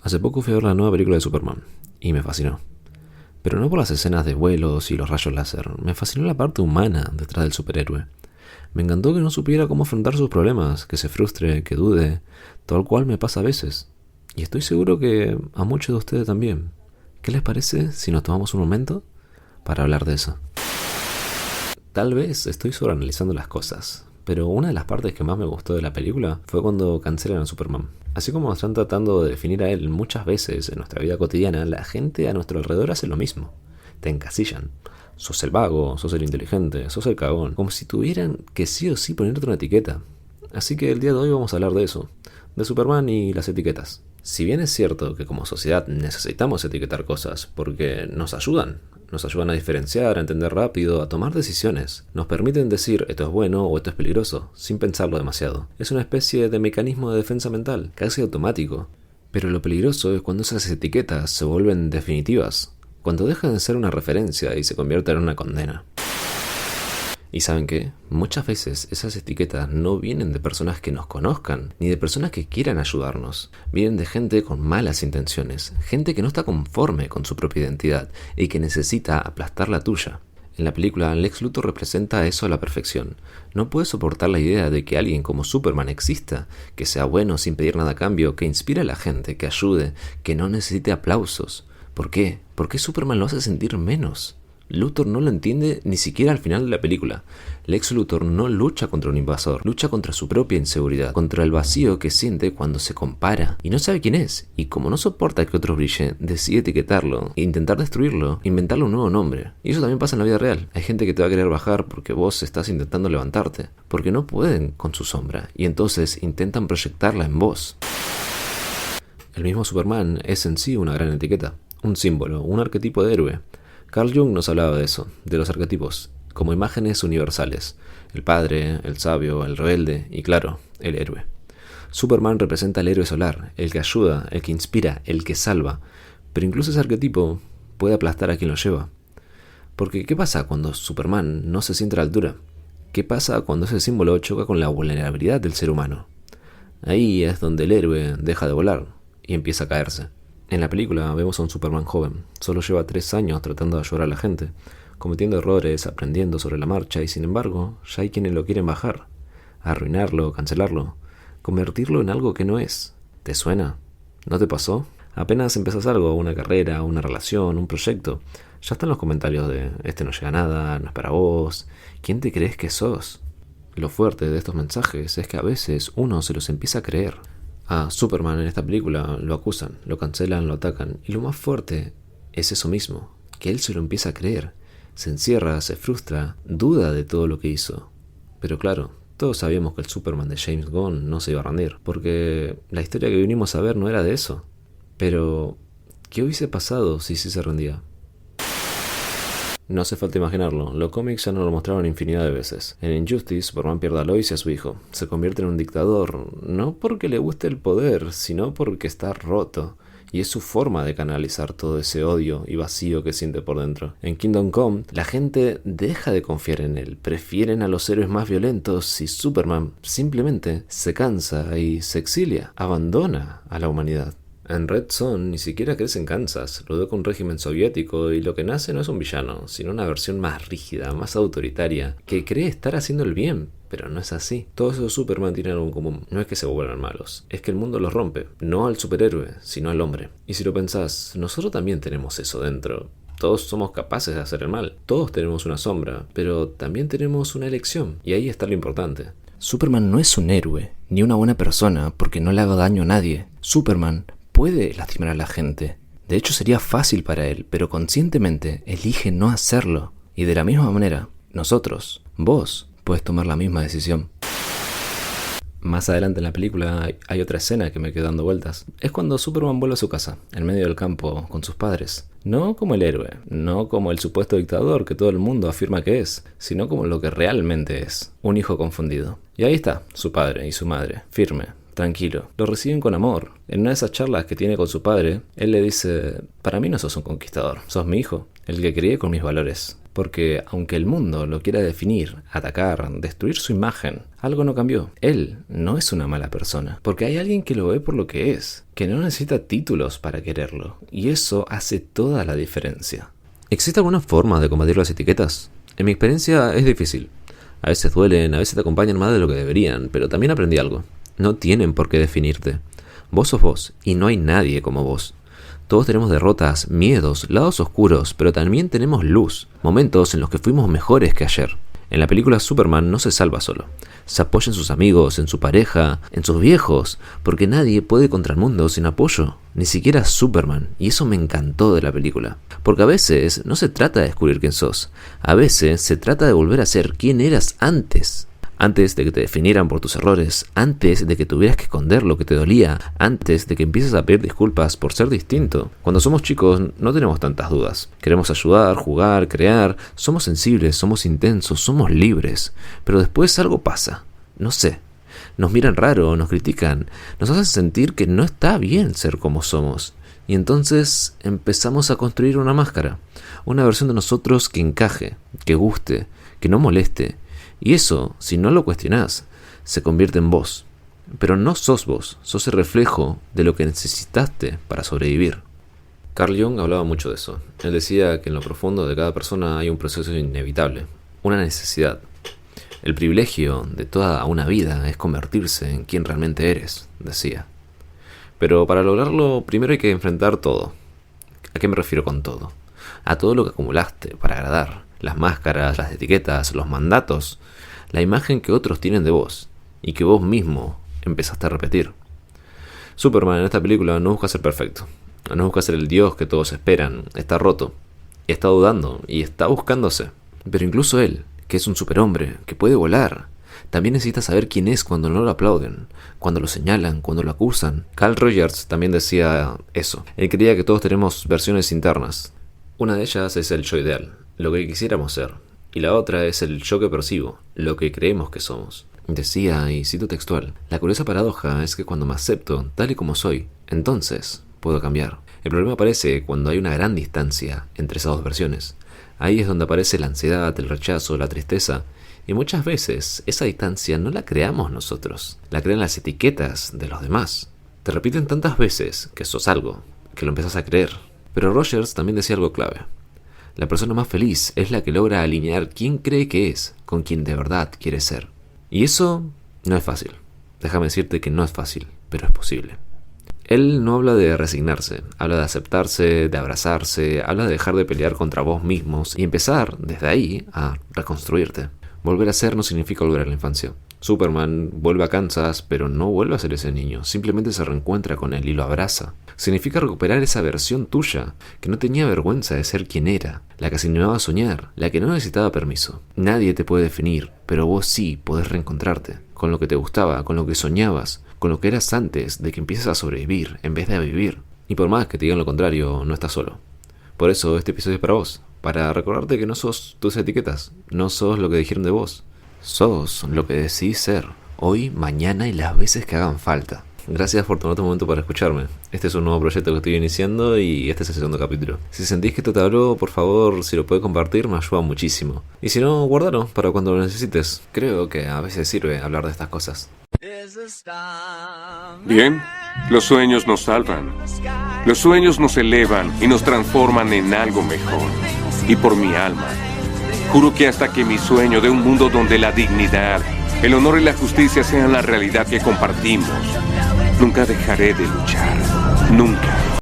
Hace poco fui a ver la nueva película de Superman y me fascinó. Pero no por las escenas de vuelos y los rayos láser, me fascinó la parte humana detrás del superhéroe. Me encantó que no supiera cómo afrontar sus problemas, que se frustre, que dude, tal cual me pasa a veces. Y estoy seguro que a muchos de ustedes también. ¿Qué les parece si nos tomamos un momento para hablar de eso? Tal vez estoy sobreanalizando las cosas, pero una de las partes que más me gustó de la película fue cuando cancelan a Superman. Así como están tratando de definir a él muchas veces en nuestra vida cotidiana, la gente a nuestro alrededor hace lo mismo. Te encasillan. Sos el vago, sos el inteligente, sos el cagón. Como si tuvieran que sí o sí ponerte una etiqueta. Así que el día de hoy vamos a hablar de eso. De Superman y las etiquetas. Si bien es cierto que como sociedad necesitamos etiquetar cosas porque nos ayudan a diferenciar, a entender rápido, a tomar decisiones. Nos permiten decir esto es bueno o esto es peligroso, sin pensarlo demasiado. Es una especie de mecanismo de defensa mental, casi automático. Pero lo peligroso es cuando esas etiquetas se vuelven definitivas, cuando dejan de ser una referencia y se convierten en una condena. ¿Y saben qué? Muchas veces esas etiquetas no vienen de personas que nos conozcan, ni de personas que quieran ayudarnos. Vienen de gente con malas intenciones, gente que no está conforme con su propia identidad y que necesita aplastar la tuya. En la película, Lex Luthor representa eso a la perfección. No puede soportar la idea de que alguien como Superman exista, que sea bueno sin pedir nada a cambio, que inspire a la gente, que ayude, que no necesite aplausos. ¿Por qué? ¿Por qué Superman lo hace sentir menos? Luthor no lo entiende ni siquiera al final de la película. Lex Luthor no lucha contra un invasor, lucha contra su propia inseguridad, contra el vacío que siente cuando se compara y no sabe quién es. Y como no soporta que otro brille, decide etiquetarlo, intentar destruirlo, inventarle un nuevo nombre. Y eso también pasa en la vida real. Hay gente que te va a querer bajar porque vos estás intentando levantarte, porque no pueden con su sombra y entonces intentan proyectarla en vos. El mismo Superman es en sí una gran etiqueta, un símbolo, un arquetipo de héroe. Carl Jung nos hablaba de eso, de los arquetipos, como imágenes universales. El padre, el sabio, el rebelde y, claro, el héroe. Superman representa al héroe solar, el que ayuda, el que inspira, el que salva. Pero incluso ese arquetipo puede aplastar a quien lo lleva. Porque, ¿qué pasa cuando Superman no se siente a la altura? ¿Qué pasa cuando ese símbolo choca con la vulnerabilidad del ser humano? Ahí es donde el héroe deja de volar y empieza a caerse. En la película vemos a un Superman joven, solo lleva 3 años tratando de ayudar a la gente, cometiendo errores, aprendiendo sobre la marcha y sin embargo ya hay quienes lo quieren bajar, arruinarlo, cancelarlo, convertirlo en algo que no es. ¿Te suena? ¿No te pasó? Apenas empezás algo, una carrera, una relación, un proyecto, ya están los comentarios de este no llega a nada, no es para vos, ¿quién te crees que sos? Lo fuerte de estos mensajes es que a veces uno se los empieza a creer. A Superman en esta película lo acusan, lo cancelan, lo atacan. Y lo más fuerte es eso mismo, que él se lo empieza a creer. Se encierra, se frustra, duda de todo lo que hizo. Pero claro, todos sabíamos que el Superman de James Gunn no se iba a rendir, porque la historia que vinimos a ver no era de eso. Pero, ¿qué hubiese pasado si sí se rendía? No hace falta imaginarlo, los cómics ya nos lo mostraron infinidad de veces. En Injustice, Superman pierde a Lois y a su hijo. Se convierte en un dictador, no porque le guste el poder, sino porque está roto. Y es su forma de canalizar todo ese odio y vacío que siente por dentro. En Kingdom Come, la gente deja de confiar en él, prefieren a los héroes más violentos y Superman simplemente se cansa y se exilia, abandona a la humanidad. En Red Son ni siquiera crece en Kansas, lo educa un régimen soviético y lo que nace no es un villano, sino una versión más rígida, más autoritaria, que cree estar haciendo el bien, pero no es así. Todos esos Superman tienen algo en común, no es que se vuelvan malos, es que el mundo los rompe, no al superhéroe, sino al hombre. Y si lo pensás, nosotros también tenemos eso dentro. Todos somos capaces de hacer el mal, todos tenemos una sombra, pero también tenemos una elección, y ahí está lo importante. Superman no es un héroe, ni una buena persona porque no le haga daño a nadie. Superman puede lastimar a la gente. De hecho sería fácil para él, pero conscientemente elige no hacerlo. Y de la misma manera, nosotros, vos, puedes tomar la misma decisión. Más adelante en la película hay otra escena que me quedó dando vueltas. Es cuando Superman vuelve a su casa, en medio del campo, con sus padres. No como el héroe, no como el supuesto dictador que todo el mundo afirma que es, sino como lo que realmente es, un hijo confundido. Y ahí está, su padre y su madre, firme, tranquilo. Lo reciben con amor. En una de esas charlas que tiene con su padre, él le dice: para mí no sos un conquistador, sos mi hijo, el que crié con mis valores. Porque aunque el mundo lo quiera definir, atacar, destruir su imagen, algo no cambió. Él no es una mala persona, porque hay alguien que lo ve por lo que es, que no necesita títulos para quererlo, y eso hace toda la diferencia. ¿Existe alguna forma de combatir las etiquetas? En mi experiencia es difícil. A veces duelen, a veces te acompañan más de lo que deberían, pero también aprendí algo. No tienen por qué definirte. Vos sos vos, y no hay nadie como vos. Todos tenemos derrotas, miedos, lados oscuros, pero también tenemos luz, momentos en los que fuimos mejores que ayer. En la película Superman no se salva solo. Se apoya en sus amigos, en su pareja, en sus viejos, porque nadie puede contra el mundo sin apoyo, ni siquiera Superman, y eso me encantó de la película. Porque a veces no se trata de descubrir quién sos, a veces se trata de volver a ser quien eras antes. Antes de que te definieran por tus errores, antes de que tuvieras que esconder lo que te dolía, antes de que empieces a pedir disculpas por ser distinto. Cuando somos chicos no tenemos tantas dudas. Queremos ayudar, jugar, crear, somos sensibles, somos intensos, somos libres. Pero después algo pasa, no sé. Nos miran raro, nos critican, nos hacen sentir que no está bien ser como somos. Y entonces empezamos a construir una máscara, una versión de nosotros que encaje, que guste, que no moleste. Y eso, si no lo cuestionás, se convierte en vos. Pero no sos vos, sos el reflejo de lo que necesitaste para sobrevivir. Carl Jung hablaba mucho de eso. Él decía que en lo profundo de cada persona hay un proceso inevitable, una necesidad. El privilegio de toda una vida es convertirse en quien realmente eres, decía. Pero para lograrlo, primero hay que enfrentar todo. ¿A qué me refiero con todo? A todo lo que acumulaste para agradar. Las máscaras, las etiquetas, los mandatos, la imagen que otros tienen de vos y que vos mismo empezaste a repetir. Superman en esta película no busca ser perfecto, no busca ser el dios que todos esperan, está roto, y está dudando y está buscándose. Pero incluso él, que es un superhombre, que puede volar, también necesita saber quién es cuando no lo aplauden, cuando lo señalan, cuando lo acusan. Carl Rogers también decía eso. Él creía que todos tenemos versiones internas. Una de ellas es el yo ideal, lo que quisiéramos ser, y la otra es el yo que percibo, lo que creemos que somos. Decía, y cito textual, la curiosa paradoja es que cuando me acepto tal y como soy, entonces puedo cambiar. El problema aparece cuando hay una gran distancia entre esas dos versiones. Ahí es donde aparece la ansiedad, el rechazo, la tristeza, y muchas veces esa distancia no la creamos nosotros, la crean las etiquetas de los demás. Te repiten tantas veces que sos algo, que lo empezás a creer. Pero Rogers también decía algo clave. La persona más feliz es la que logra alinear quién cree que es con quien de verdad quiere ser. Y eso no es fácil. Déjame decirte que no es fácil, pero es posible. Él no habla de resignarse, habla de aceptarse, de abrazarse, habla de dejar de pelear contra vos mismos y empezar desde ahí a reconstruirte. Volver a ser no significa volver a la infancia. Superman vuelve a Kansas, pero no vuelve a ser ese niño, simplemente se reencuentra con él y lo abraza. Significa recuperar esa versión tuya, que no tenía vergüenza de ser quien era, la que se animaba a soñar, la que no necesitaba permiso. Nadie te puede definir, pero vos sí podés reencontrarte, con lo que te gustaba, con lo que soñabas, con lo que eras antes de que empieces a sobrevivir en vez de a vivir. Y por más que te digan lo contrario, no estás solo. Por eso este episodio es para vos, para recordarte que no sos tus etiquetas, no sos lo que dijeron de vos. Sos lo que decidís ser, hoy, mañana y las veces que hagan falta. Gracias por tomarte un momento para escucharme. Este es un nuevo proyecto que estoy iniciando y este es el segundo capítulo. Si sentís que esto te habló, por favor, si lo puedes compartir, me ayuda muchísimo. Y si no, guárdalo para cuando lo necesites. Creo que a veces sirve hablar de estas cosas. Bien, los sueños nos salvan. Los sueños nos elevan y nos transforman en algo mejor. Y por mi alma, juro que hasta que mi sueño de un mundo donde la dignidad, el honor y la justicia sean la realidad que compartimos, nunca dejaré de luchar. Nunca.